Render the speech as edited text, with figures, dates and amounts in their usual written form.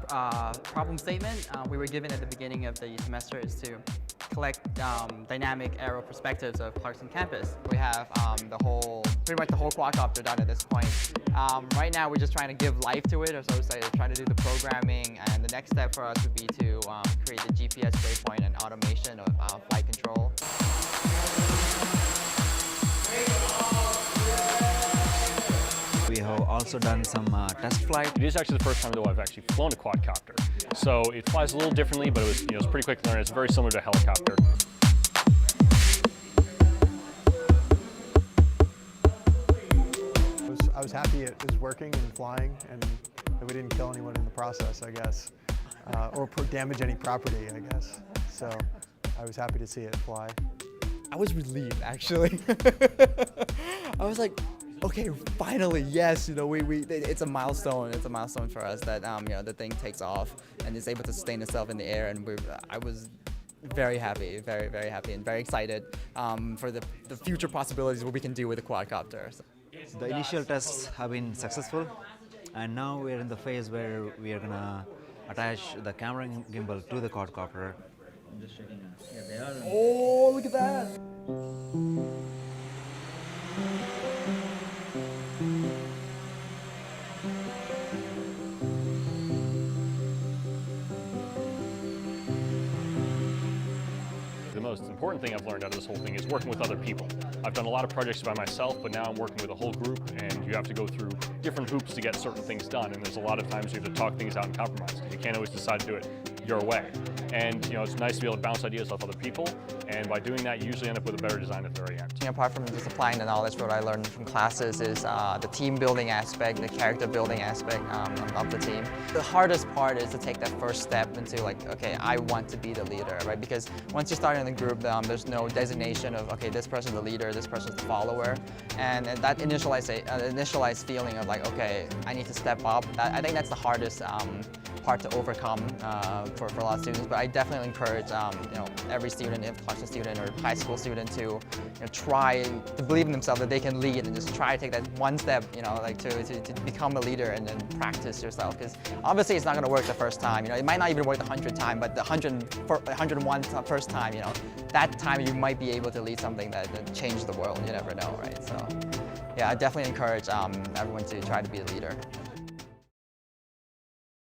problem statement we were given at the beginning of the semester is to collect dynamic aerial perspectives of Clarkson campus. We have pretty much the whole quadcopter done at this point. Right now we're just trying to give life to it, or so to say, trying to do the programming, and the next step for us would be to create the GPS waypoint and automation of flight control. We have also done some test flight. It is actually the first time though I've actually flown a quadcopter. So it flies a little differently, but it was pretty quick to learn. It's very similar to a helicopter. I was happy it was working and flying, and that we didn't kill anyone in the process, I guess, or damage any property, I guess. So I was happy to see it fly. I was relieved, actually. I was like, okay, finally, yes, it's a milestone. It's a milestone for us that the thing takes off and is able to sustain itself in the air, and I was very happy, very, very happy, and very excited for the future possibilities what we can do with the quadcopter. The initial tests have been successful, and now we're in the phase where we are gonna attach the camera gimbal to the quadcopter. I'm just checking. Yeah, they are. Oh, look at that! The most important thing I've learned out of this whole thing is working with other people. I've done a lot of projects by myself, but now I'm working with a whole group, and you have to go through different hoops to get certain things done, and there's a lot of times you have to talk things out and compromise, because you can't always decide to do it your way. And it's nice to be able to bounce ideas off other people, and by doing that you usually end up with a better design at the very end. Apart from just applying the knowledge, what I learned from classes is the team building aspect, the character building aspect of the team. The hardest part is to take that first step into like, okay, I want to be the leader, right? Because once you start in the group, there's no designation of, okay, this person's the leader, this person's the follower. And that initialized feeling of like, okay, I need to step up, I think that's the hardest part to overcome for a lot of students. But I definitely encourage every student, if Clarkson student or high school student, to try to believe in themselves that they can lead, and just try to take that one step, like to become a leader, and then practice yourself. Because obviously it's not going to work the first time. It might not even work the 100th time, but the 101 first time, that time you might be able to lead something that changes the world. You never know, right? So yeah, I definitely encourage everyone to try to be a leader.